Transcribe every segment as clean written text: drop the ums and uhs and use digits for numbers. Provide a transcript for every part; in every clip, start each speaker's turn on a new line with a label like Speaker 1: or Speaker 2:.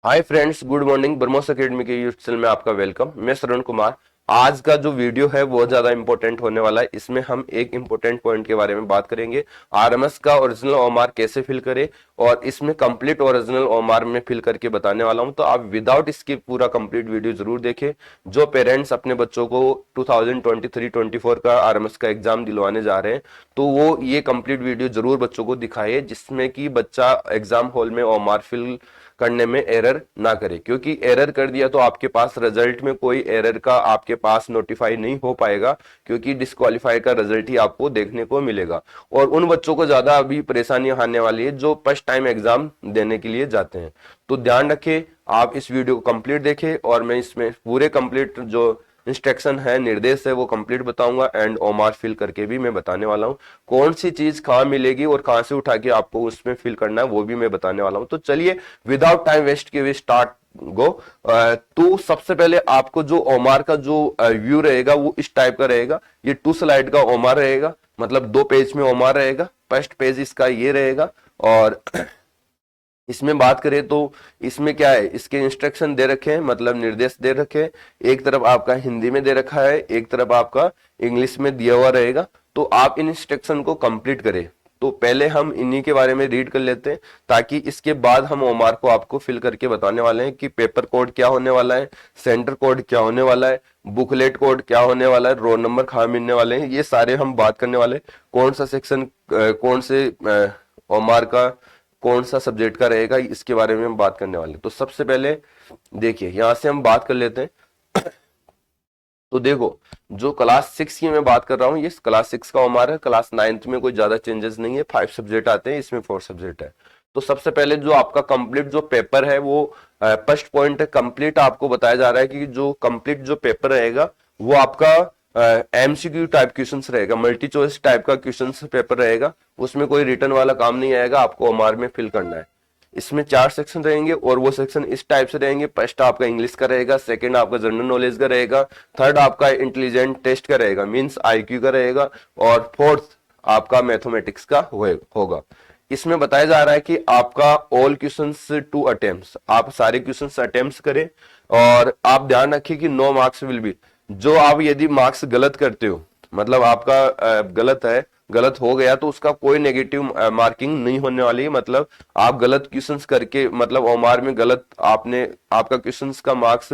Speaker 1: Hi friends, good morning. BrahMos academy के YouTube channel में आपका वेलकम। मैं श्रवण कुमार। आज का जो वीडियो है बहुत ज्यादा इंपॉर्टेंट होने वाला है। इसमें हम एक इंपॉर्टेंट पॉइंट के बारे में बात करेंगे, आरएमएस का ओरिजिनल ओएमआर कैसे फिल करें, और इसमें कंप्लीट ओरिजिनल ओएमआर में फिल करके बताने वाला हूं। तो आप विदाउट स्किप पूरा कंप्लीट वीडियो जरूर देखें। जो पेरेंट्स अपने बच्चों को 2023-24 का आरएमएस का एग्जाम दिलवाने जा रहे हैं, तो वो ये कंप्लीट वीडियो जरूर बच्चों को दिखाए, जिसमें कि बच्चा एग्जाम हॉल में ओएमआर फिल करने में एरर ना करे। क्योंकि एरर कर दिया तो आपके पास रिजल्ट में कोई एरर का आपके पास नोटिफाई नहीं हो पाएगा, क्योंकि डिस्क्वालीफाई का रिजल्ट ही आपको देखने को मिलेगा। और उन बच्चों को ज्यादा अभी परेशानी आने वाली है जो फर्स्ट टाइम एग्जाम देने के लिए जाते हैं। तो ध्यान रखें, आप इस वीडियो को कंप्लीट देखें और मैं इसमें पूरे कंप्लीट जो इंस्ट्रक्शन है, निर्देश है, वो कंप्लीट बताऊंगा। एंड ओएमआर फिल करके भी मैं बताने वाला हूं, कौन सी चीज कहां मिलेगी और कहां से उठा के आपको उसमें फिल करना है वो भी मैं बताने वाला हूं। तो चलिए विदाउट टाइम वेस्ट के वी स्टार्ट गो। तो सबसे पहले आपको जो ओएमआर का जो व्यू रहेगा वो इस टाइप का रहेगा। ये 2 स्लाइड का ओएमआर रहेगा, मतलब 2 पेज में ओएमआर रहेगा। फर्स्ट पेज इसका ये रहेगा। और इसमें बात करें तो इसमें क्या है, इसके इंस्ट्रक्शन दे रखे हैं, मतलब निर्देश दे रखे हैं। एक तरफ आपका हिंदी में दे रखा है, एक तरफ आपका इंग्लिश में दिया हुआ रहेगा। तो आप इन इंस्ट्रक्शन को कंप्लीट करें। तो पहले हम इन्हीं के बारे में रीड कर लेते हैं, ताकि इसके बाद हम ओएमआर को आपको फिल करके बताने वाले हैं कि पेपर कोड क्या होने वाला है, सेंटर कोड क्या होने वाला है, बुकलेट कोड क्या होने वाला है, रोल नंबर कहाँ मिलने वाले हैं, ये सारे हम बात करने वाले हैं। कौन सा सेक्शन कौन से ओएमआर का कौन सा सब्जेक्ट का रहेगा, इसके बारे में हम बात करने वाले हैं। तो सबसे पहले देखिए, यहां से हम बात कर लेते हैं। तो देखो, जो क्लास 6 की मैं बात कर रहा हूँ, ये क्लास 6 का ओएमआर है। क्लास 9th में कोई ज्यादा चेंजेस नहीं है, 5 सब्जेक्ट आते हैं, इसमें 4 सब्जेक्ट है। तो सबसे पहले जो आपका कंप्लीट जो पेपर है वो फर्स्ट पॉइंट है, कंप्लीट आपको बताया जा रहा है कि जो कंप्लीट जो पेपर रहेगा वो आपका एमसीक्यू टाइप क्वेश्चंस रहेगा, मल्टी चॉइस टाइप का क्वेश्चंस पेपर रहेगा। उसमें कोई रिटर्न वाला काम नहीं आएगा, आपको ओएमआर में फिल करना है। इसमें 4 सेक्शन रहेंगे और वो सेक्शन इस टाइप से रहेंगे। फर्स्ट आपका इंग्लिश का रहेगा, सेकंड आपका जनरल नॉलेज का रहेगा, थर्ड आपका इंटेलिजेंट टेस्ट का रहेगा, मींस आईक्यू का रहेगा, और फोर्थ आपका मैथमेटिक्स का होगा। इसमें बताया जा रहा है कि आपका ऑल क्वेश्चंस 2 अटेम्प्ट्स, आप सारे क्वेश्चंस अटेम्प्ट्स करें। और आप ध्यान रखिए कि 9 मार्क्स विल बी, जो आप यदि मार्क्स गलत करते हो, मतलब आपका गलत है, गलत हो गया, तो उसका कोई नेगेटिव मार्किंग नहीं होने वाली है। मतलब आप गलत क्वेश्चंस करके, मतलब ओएमआर में गलत आपने, आपका क्वेश्चंस का मार्क्स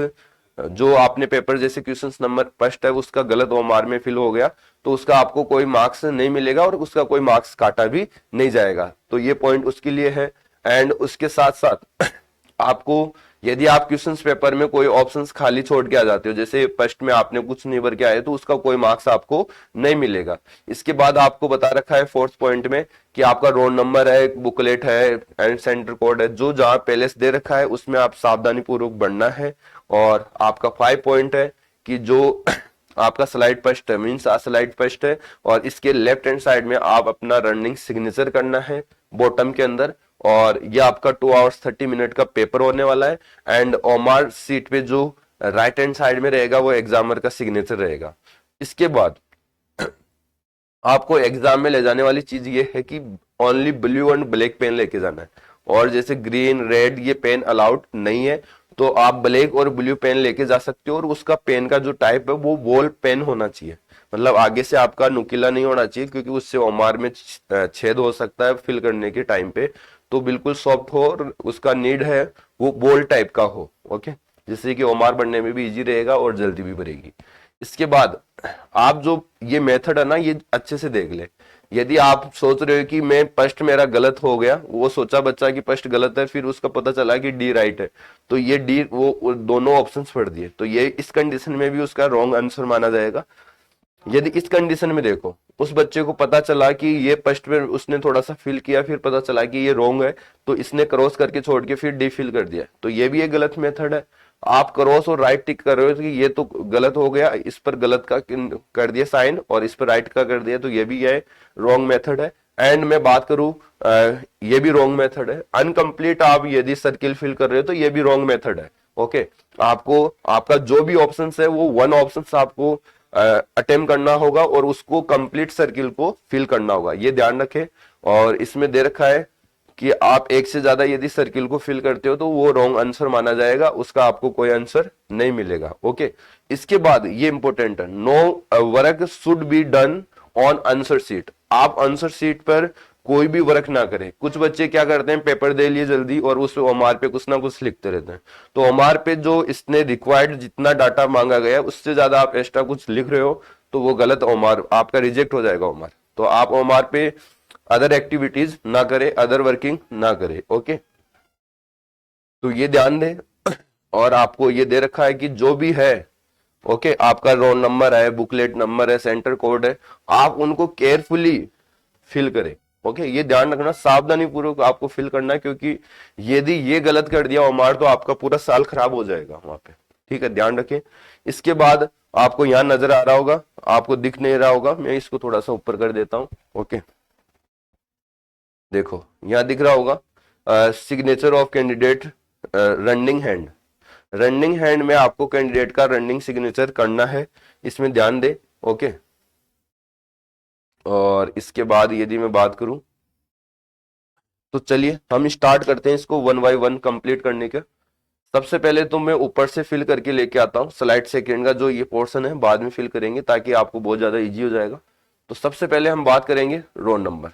Speaker 1: जो आपने पेपर जैसे क्वेश्चंस नंबर फर्स्ट है उसका गलत ओएमआर में फिल हो गया, तो उसका आपको कोई मार्क्स नहीं मिलेगा और उसका कोई मार्क्स काटा भी नहीं जाएगा। तो ये पॉइंट उसके लिए है। एंड उसके साथ साथ आपको, यदि आप क्वेश्चंस पेपर में कोई ऑप्शंस खाली छोड़ के आ जाते हो, जैसे फर्स्ट में आपने कुछ नहीं भर के आए, तो उसका कोई मार्क्स आपको नहीं मिलेगा। इसके बाद आपको बता रखा है फोर्थ पॉइंट में कि आपका रोल नंबर है, बुकलेट है एंड सेंटर कोड है, जो जहां पहले से दे रखा है उसमें आप सावधानी पूर्वक बढ़ना है। और आपका 5 पॉइंट है कि जो आपका स्लाइड फर्स्ट है, मीन्स स्लाइड फर्स्ट है, और इसके लेफ्ट हैंड साइड में आप अपना रनिंग सिग्नेचर करना है बॉटम के अंदर। और ये आपका 2 आवर्स 30 मिनट का पेपर होने वाला है। एंड ओएमआर सीट पे जो राइट हैंड साइड में रहेगा वो एग्जामर का सिग्नेचर रहेगा। इसके बाद आपको एग्जाम में ले जाने वाली चीज ये है कि only blue and black pen लेके जाना है, और जैसे ग्रीन रेड ये पेन अलाउड नहीं है। तो आप ब्लैक और ब्लू पेन लेके जा सकते हो, और उसका पेन का जो टाइप है वो बॉल पेन होना चाहिए, मतलब आगे से आपका नुकीला नहीं होना चाहिए, क्योंकि उससे ओएमआर में छेद हो सकता है फिल करने के टाइम पे। तो बिल्कुल सॉफ्ट हो और उसका नीड है वो बॉल टाइप का हो, ओके, जिससे कि ओएमआर बनने में भी इजी रहेगा और जल्दी भी भरेगी। इसके बाद आप जो ये मेथड है ना, ये अच्छे से देख ले। यदि आप सोच रहे हो कि मैं फर्स्ट मेरा गलत हो गया, वो सोचा बच्चा कि फर्स्ट गलत है, फिर उसका पता चला कि डी राइट है, तो ये डी वो दोनों ऑप्शंस पढ़ दिए, तो ये इस कंडीशन में भी उसका रॉन्ग आंसर माना जाएगा। यदि इस कंडीशन में देखो, उस बच्चे को पता चला कि ये फर्स्ट में उसने थोड़ा सा फिल किया, फिर पता चला कि ये रॉन्ग है, तो इसने क्रॉस करके छोड़ के फिर डी फिल कर दिया, तो ये भी एक गलत मेथड है। आप क्रॉस और राइट टिक कर रहे हो कि ये तो गलत हो गया, इस पर गलत का कर दिया साइन और इस पर राइट का कर दिया, तो ये भी है रॉन्ग मेथड है। एंड मैं बात करूं, ये भी रॉन्ग मेथड है। अनकंप्लीट आप यदि सर्किल फिल कर रहे हो तो ये भी रॉन्ग मेथड है, ओके। आपको आपका जो भी ऑप्शन है वो वन ऑप्शन आपको अटेम्प्ट करना होगा और उसको कंप्लीट सर्किल को फिल करना होगा, ये ध्यान रखें। और इसमें दे रखा है कि आप एक से ज्यादा यदि सर्किल को फिल करते हो तो वो रॉन्ग आंसर माना जाएगा, उसका आपको कोई आंसर नहीं मिलेगा। ओके, इसके बाद ये इंपॉर्टेंट है, no work should be done on answer sheet. आप आंसर शीट पर कोई भी वर्क ना करें। कुछ बच्चे क्या करते हैं, पेपर दे लिए जल्दी और उस ओमार पे कुछ ना कुछ लिखते रहते हैं, तो ओमार पे जो इसने रिक्वायर्ड जितना डाटा मांगा गया उससे ज्यादा आप एक्स्ट्रा कुछ लिख रहे हो तो वो गलत ओमार, आपका रिजेक्ट हो जाएगा ओमार। तो आप ओमार पे अदर एक्टिविटीज ना करें, अदर वर्किंग ना करें। ओके, तो ये ध्यान दें। और आपको ये दे रखा है कि जो भी है, ओके, आपका रोल नंबर है, बुकलेट नंबर है, सेंटर कोड है, आप उनको केयरफुली फिल करें। ओके, ये ध्यान रखना, सावधानी पूर्वक आपको फिल करना है, क्योंकि यदि ये गलत कर दिया ओमार तो आपका पूरा साल खराब हो जाएगा वहां पे। ठीक है, ध्यान रखें। इसके बाद आपको यहां नजर आ रहा होगा, आपको दिख नहीं रहा होगा, मैं इसको थोड़ा सा ऊपर कर देता हूं। ओके, देखो यहां दिख रहा होगा signature of candidate running hand. Running hand में आपको कैंडिडेट का रनिंग सिग्नेचर करना है, इसमें ध्यान दे। ओके, और इसके बाद यदि मैं बात करूं तो चलिए हम स्टार्ट करते हैं इसको वन बाय वन कंप्लीट करने के। सबसे पहले तो मैं ऊपर से फिल करके लेके आता हूं, स्लाइड सेकंड का जो ये पोर्शन है बाद में फिल करेंगे ताकि आपको बहुत ज्यादा इजी हो जाएगा। तो सबसे पहले हम बात करेंगे रोल नंबर।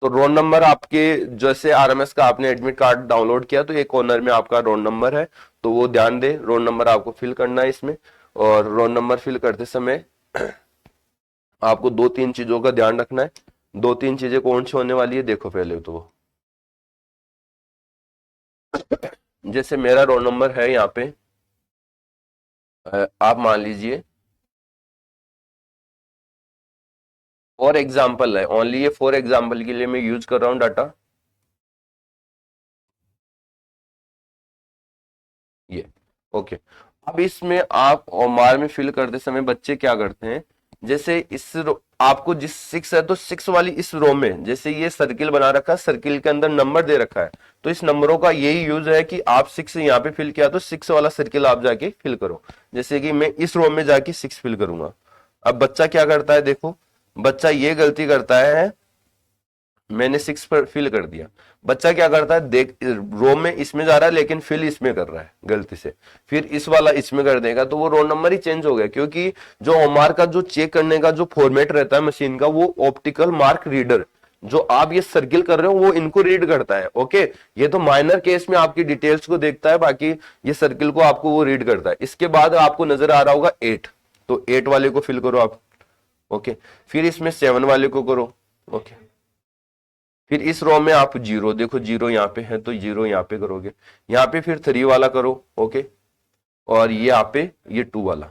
Speaker 1: तो रोल नंबर आपके, जैसे आरएमएस का आपने एडमिट कार्ड डाउनलोड किया तो एक कॉर्नर में आपका रोल नंबर है, तो वो ध्यान दे, रोल नंबर आपको फिल करना है इसमें। और रोल नंबर फिल करते समय आपको दो तीन चीजों का ध्यान रखना है। दो तीन चीजें कौन सी होने वाली है, देखो पहले तो वो, जैसे मेरा रोल नंबर है यहाँ पे, आप मान लीजिए फॉर एग्जाम्पल है, ओनली ये फॉर एग्जाम्पल के लिए मैं यूज कर रहा हूँ डाटा, ये। ओके, अब इसमें आप ओमार में फिल करते समय बच्चे क्या करते हैं, जैसे आपको जिस 6 है तो 6 वाली इस रो में, जैसे ये सर्किल बना रखा है, सर्किल के अंदर नंबर दे रखा है, तो इस नंबरों का यही यूज है कि आप 6 यहाँ पे फिल किया तो 6 वाला सर्किल आप जाके फिल करो। जैसे कि मैं इस रो में जाके 6 फिल करूंगा। अब बच्चा क्या करता है, देखो बच्चा ये गलती करता है, मैंने 6 पर फिल कर दिया, बच्चा क्या करता है, देख रो में इसमें जा रहा है लेकिन फिल इसमें कर रहा है गलती से, फिर इस वाला इसमें कर देगा तो वो रोल नंबर ही चेंज हो गया। क्योंकि जो ओमार का जो चेक करने का जो फॉर्मेट रहता है मशीन का, वो ऑप्टिकल मार्क रीडर, जो आप ये सर्किल कर रहे हो वो इनको रीड करता है। ओके, ये तो माइनर केस में आपकी डिटेल्स को देखता है, बाकी ये सर्किल को आपको वो रीड करता है। इसके बाद आपको नजर आ रहा होगा 8, तो 8 वाले को फिल करो आप। ओके, फिर इसमें 7 वाले को करो। ओके, फिर इस रो में आप 0, देखो 0 यहाँ पे है तो 0 यहाँ पे करोगे, यहाँ पे फिर 3 वाला करो। ओके, और ये यहाँ पे ये 2 वाला।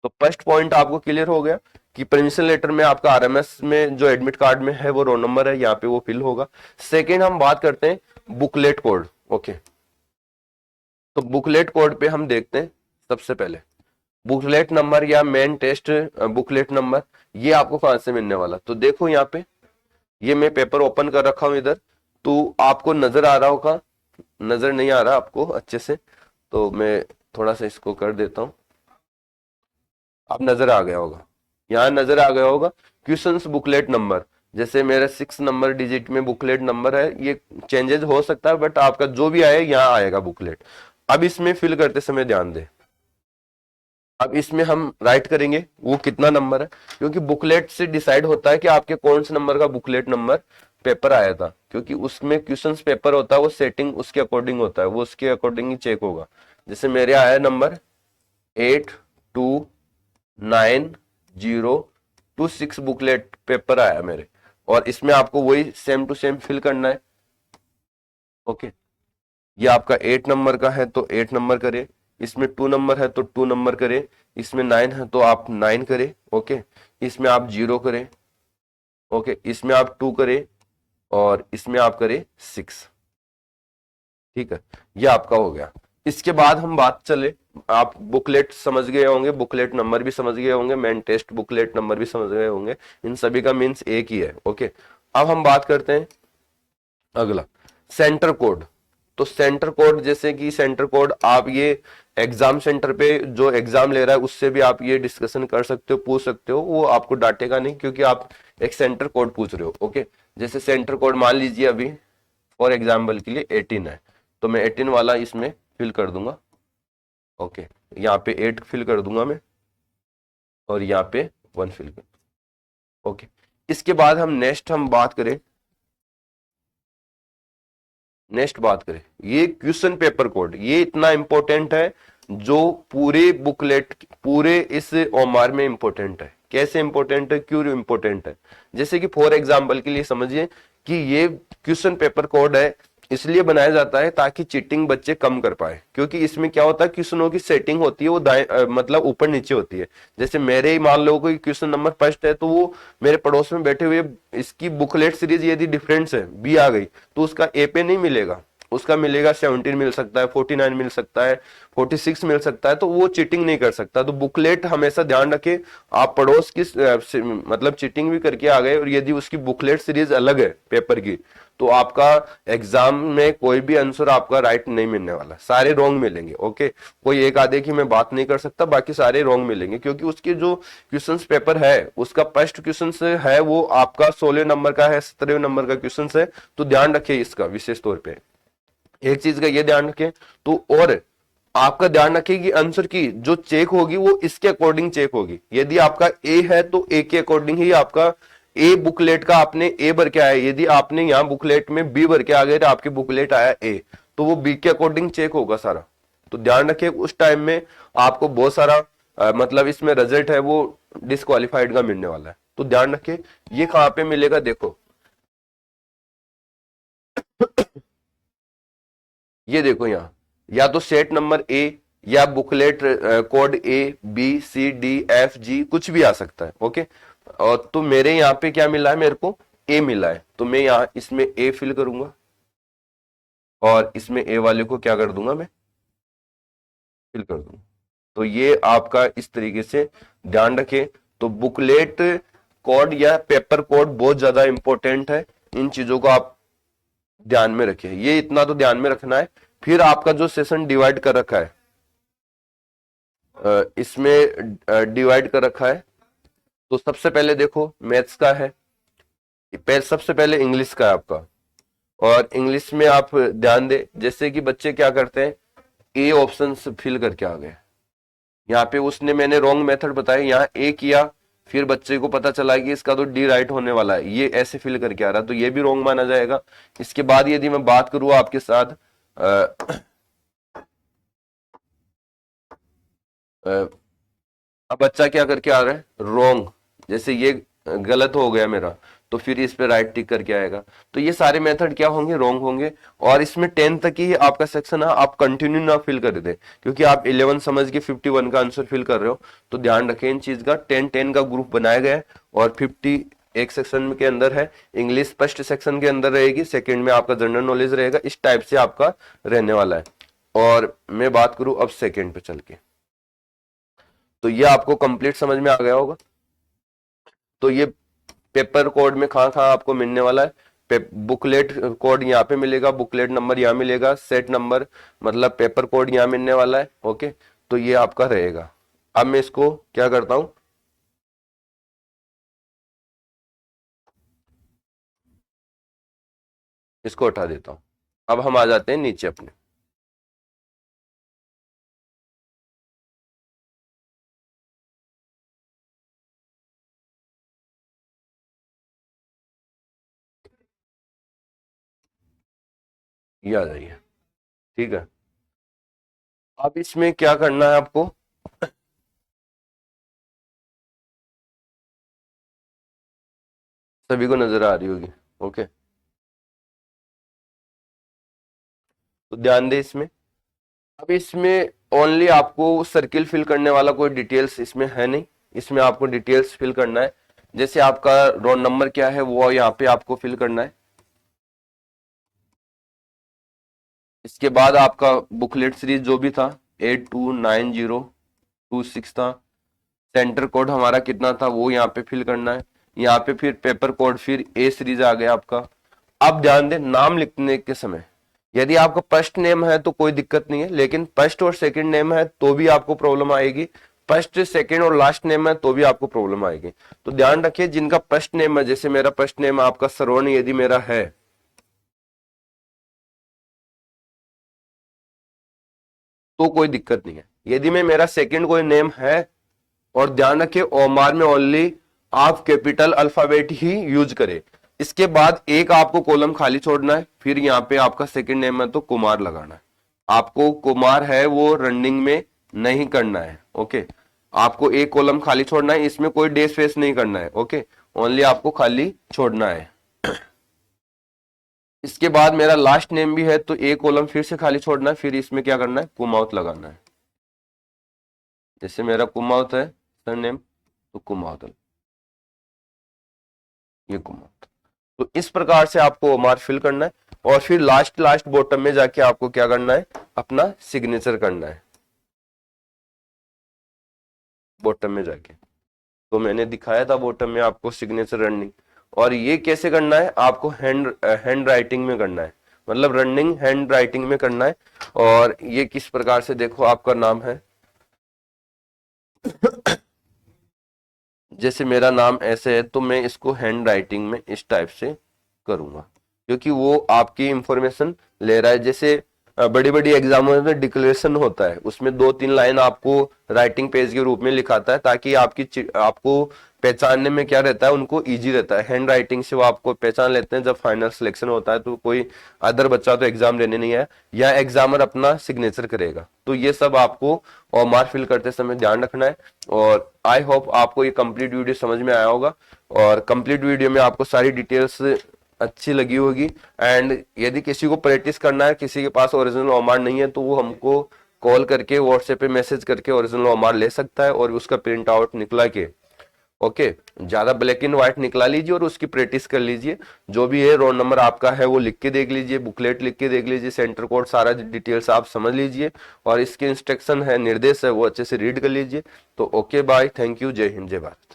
Speaker 1: तो फर्स्ट पॉइंट आपको क्लियर हो गया कि परमिशन लेटर में आपका आरएमएस में जो एडमिट कार्ड में है वो रोल नंबर है, यहाँ पे वो फिल होगा। सेकेंड हम बात करते हैं बुकलेट कोड। ओके, तो बुकलेट कोड पे हम देखते हैं सबसे पहले बुकलेट नंबर या मेन टेस्ट बुकलेट नंबर, ये आपको कहां से मिलने वाला। तो देखो यहाँ पे ये मैं पेपर ओपन कर रखा हूं इधर, तो आपको नजर आ रहा होगा, नजर नहीं आ रहा आपको अच्छे से तो मैं थोड़ा सा इसको कर देता हूं, आप नजर आ गया होगा, यहाँ नजर आ गया होगा क्वेश्चंस बुकलेट नंबर। जैसे मेरा 6 नंबर डिजिट में बुकलेट नंबर है, ये चेंजेस हो सकता है बट आपका जो भी आए यहाँ आएगा बुकलेट। अब इसमें फिल करते समय ध्यान दे, अब इसमें हम राइट करेंगे वो कितना नंबर है, क्योंकि बुकलेट से डिसाइड होता है कि आपके कौन से नंबर का बुकलेट नंबर पेपर आया था, क्योंकि उसमें क्वेश्चंस पेपर होता है वो सेटिंग उसके अकॉर्डिंग होता है, वो उसके अकॉर्डिंग ही चेक होगा। जैसे मेरे आया नंबर 829026 बुकलेट पेपर आया मेरे, और इसमें आपको वही सेम टू सेम फिल करना है। ओके, ये आपका 8 नंबर का है तो 8 नंबर करे, इसमें 2 नंबर है तो 2 नंबर करे, इसमें 9 है तो आप 9 करें। ओके, इसमें आप 0 करें। ओके, इसमें आप 2 करें और इसमें आप करें 6। ठीक है, ये आपका हो गया। इसके बाद हम बात चले, आप बुकलेट समझ गए होंगे, बुकलेट नंबर भी समझ गए होंगे, मेन टेस्ट बुकलेट नंबर भी समझ गए होंगे, इन सभी का मीन्स एक ही है। ओके, अब हम बात करते हैं अगला सेंटर कोड। तो सेंटर कोड, जैसे कि सेंटर कोड आप ये एग्जाम सेंटर पे जो एग्जाम ले रहा है उससे भी आप ये डिस्कशन कर सकते हो, पूछ सकते हो, वो आपको डांटेगा नहीं क्योंकि आप एक सेंटर कोड पूछ रहे हो। ओके, जैसे सेंटर कोड मान लीजिए अभी फॉर एग्जाम्पल के लिए 18 है, तो मैं 18 वाला इसमें फिल कर दूंगा। ओके, यहाँ पे 8 फिल कर दूंगा मैं, और यहाँ पे 1 फिल कर। ओके, इसके बाद हम नेक्स्ट बात करें, ये क्वेश्चन पेपर कोड, ये इतना इंपॉर्टेंट है जो पूरे बुकलेट, पूरे इस ओमार में इंपॉर्टेंट है। कैसे इंपॉर्टेंट है, क्यों इंपॉर्टेंट है? जैसे कि फॉर एग्जांपल के लिए समझिए कि ये क्वेश्चन पेपर कोड है, इसलिए बनाया जाता है ताकि चीटिंग बच्चे कम कर पाए, क्योंकि इसमें क्या होता है, क्वेश्चनों की सेटिंग होती है वो मतलब ऊपर नीचे होती है। जैसे मेरे ही मान लो कोई क्वेश्चन नंबर फर्स्ट है, तो वो मेरे पड़ोस में बैठे हुए इसकी बुकलेट सीरीज यदि डिफरेंस है, बी आ गई, तो उसका ए पे नहीं मिलेगा, उसका मिलेगा 17 मिल सकता है, 49 मिल सकता है, 46 मिल सकता है, तो वो चीटिंग नहीं कर सकता। तो बुकलेट हमेशा ध्यान रखें, आप पड़ोस की मतलब चीटिंग भी करके आ गए और यदि उसकी बुकलेट सीरीज अलग है पेपर की, तो आपका एग्जाम में कोई भी आंसर आपका राइट नहीं मिलने वाला, सारे रॉन्ग मिलेंगे। ओके, कोई एक आधे की मैं बात नहीं कर सकता, बाकी सारे रॉन्ग मिलेंगे, क्योंकि उसके जो क्वेश्चन पेपर है उसका फर्स्ट क्वेश्चन है वो आपका 16 नंबर का है, 17 नंबर का क्वेश्चन है। तो ध्यान रखिए इसका विशेष तौर पे, एक चीज का ये ध्यान रखें। तो और आपका ध्यान रखें कि आंसर की जो चेक होगी वो इसके अकॉर्डिंग चेक होगी। यदि आपका ए है तो ए के अकॉर्डिंग ही आपका ए बुकलेट का आपने ए भर के आया, यदि आपने यहाँ बुकलेट में बी भर के आ गए तो आपकी बुकलेट आया ए, तो वो बी के अकॉर्डिंग चेक होगा सारा। तो ध्यान रखें उस टाइम में आपको बहुत सारा मतलब इसमें रिजल्ट है वो डिस्क्वालिफाइड का मिलने वाला है। तो ध्यान रखें, ये कहाँ पे मिलेगा, देखो ये देखो यहाँ, या तो सेट नंबर ए या booklet code A B C D F G कुछ भी आ सकता है। ओके, और तो मेरे यहाँ पे क्या मिला है, मेरे को ए मिला है, तो मैं यहाँ इसमें ए फिल करूंगा और इसमें ए वाले को क्या कर दूंगा, मैं फिल कर दूंगा। तो ये आपका इस तरीके से ध्यान रखें। तो बुकलेट कोड या पेपर कोड बहुत ज्यादा इंपॉर्टेंट है, इन चीजों को आप ध्यान में रखें, ये इतना तो ध्यान में रखना है। फिर आपका जो सेशन डिवाइड कर रखा है, इसमें डिवाइड कर रखा है, तो सबसे पहले देखो मैथ्स का है, सबसे पहले इंग्लिश का है आपका। और इंग्लिश में आप ध्यान दें, जैसे कि बच्चे क्या करते हैं, ए ऑप्शन फिल करके आ गए, यहाँ पे उसने मैंने रॉन्ग मेथड बताया, यहाँ ए किया, फिर बच्चे को पता चला कि इसका तो डी राइट होने वाला है, ये ऐसे फिल करके आ रहा, तो ये भी रॉन्ग माना जाएगा। इसके बाद यदि मैं बात करूँ आपके साथ अब बच्चा क्या करके आ रहा है, रॉन्ग, जैसे ये गलत हो गया मेरा, तो फिर इस पे राइट टिक करके आएगा। तो ये सारे मेथड क्या होंगे, रॉन्ग होंगे। और इसमें 10 तक ही आपका सेक्शन है, आप कंटिन्यू ना फिल कर दे, क्योंकि आप 11 समझ के 51 का आंसर फिल कर रहे हो। तो ध्यान रखें इन चीज का, 10-10 का ग्रुप बनाया गया है और 50 एक सेक्शन के अंदर है। इंग्लिश फर्स्ट सेक्शन के अंदर रहेगी, सेकेंड में आपका जनरल नॉलेज रहेगा, इस टाइप से आपका रहने वाला है। और मैं बात करूं अब सेकेंड पे चल के, तो ये आपको कंप्लीट समझ में आ गया होगा। तो ये पेपर कोड में कहाँ कहाँ आपको मिलने वाला है, बुकलेट कोड यहाँ पे मिलेगा, बुकलेट नंबर यहाँ मिलेगा, सेट नंबर मतलब पेपर कोड यहाँ मिलने वाला है। ओके, तो ये आपका रहेगा। अब मैं इसको क्या करता हूं, इसको उठा देता हूं। अब हम आ जाते हैं नीचे अपने, ये आ जाइए। ठीक है, अब इसमें क्या करना है आपको, सभी को नजर आ रही होगी। ओके, तो ध्यान दे इसमें, अब इसमें ओनली आपको सर्किल फिल करने वाला कोई डिटेल्स इसमें है नहीं, इसमें आपको डिटेल्स फिल करना है। जैसे आपका रोल नंबर क्या है वो यहाँ पे आपको फिल करना है। इसके बाद आपका बुकलेट सीरीज जो भी था 8290026 था, सेंटर कोड हमारा कितना था वो यहाँ पे फिल करना है। यहाँ पे फिर पेपर कोड, फिर ए सीरीज आ गया आपका। अब ध्यान दें नाम लिखने के समय, यदि आपका फर्स्ट नेम है तो कोई दिक्कत नहीं है, लेकिन फर्स्ट और सेकंड नेम है तो भी आपको प्रॉब्लम आएगी, फर्स्ट सेकंड और लास्ट नेम है तो भी आपको प्रॉब्लम आएगी। तो ध्यान रखिए जिनका फर्स्ट नेम है, जैसे मेरा फर्स्ट नेम आपका सरवण यदि मेरा है, तो कोई दिक्कत नहीं है। यदि में मेरा सेकंड कोई नेम है, और ध्यान रखिए ओमार में ओनली आप कैपिटल अल्फाबेट ही यूज करें। इसके बाद एक आपको कॉलम खाली छोड़ना है, फिर यहाँ पे आपका सेकंड नेम है तो कुमार लगाना है। आपको कुमार है वो रनिंग में नहीं करना है। ओके, आपको एक कॉलम खाली छोड़ना है, इसमें कोई डे स्पेस नहीं करना है। ओके, ओनली आपको खाली छोड़ना है। इसके बाद मेरा लास्ट नेम भी है तो एक कॉलम फिर से खाली छोड़ना है, फिर इसमें क्या करना है, कुमाऊत लगाना है। जैसे मेरा कुमाऊत है सर नेम, तो कुमाऊत, ये कुमाऊत। तो इस प्रकार से आपको ओमार फिल करना है, और फिर लास्ट लास्ट बॉटम में जाके आपको क्या करना है, अपना सिग्नेचर करना है बॉटम में जाके। तो मैंने दिखाया था बॉटम में आपको सिग्नेचर रनिंग, और ये कैसे करना है, आपको हैंड राइटिंग में करना है, मतलब रनिंग हैंड राइटिंग में करना है। और ये किस प्रकार से, देखो आपका नाम है, जैसे मेरा नाम ऐसे है तो मैं इसको हैंड राइटिंग में इस टाइप से करूंगा, क्योंकि वो आपकी इंफॉर्मेशन ले रहा है। जैसे बड़ी बड़ी एग्जामों में डिक्लेरेशन होता है, उसमें 2-3 लाइन आपको राइटिंग पेज के रूप में लिखाता है, ताकि आपको पहचानने में क्या रहता है, उनको इजी रहता है। हैंड राइटिंग से वो आपको पहचान लेते हैं। जब फाइनल सिलेक्शन होता है तो कोई अदर बच्चा तो एग्जाम देने नहीं है, या एग्जामर अपना सिग्नेचर करेगा। तो ये सब आपको ओमार फिल करते समय ध्यान रखना है। और आई होप आपको ये कंप्लीट वीडियो समझ में आया होगा, और कंप्लीट वीडियो में आपको सारी डिटेल्स अच्छी लगी होगी। एंड यदि किसी को प्रैक्टिस करना है, किसी के पास ओरिजिनल ओमार नहीं है, तो वो हमको कॉल करके व्हाट्सएप पे मैसेज करके ओरिजिनल ओमार ले सकता है, और उसका प्रिंट आउट निकला के ओके ज्यादा ब्लैक एंड व्हाइट निकला लीजिए और उसकी प्रैक्टिस कर लीजिए। जो भी है रोल नंबर आपका है वो लिख के देख लीजिए, बुकलेट लिख के देख लीजिए, सेंटर कोड सारा डिटेल्स आप समझ लीजिए, और इसके इंस्ट्रक्शन है, निर्देश है, वो अच्छे से रीड कर लीजिए। तो ओके बाय, थैंक यू, जय हिंद, जय भारत।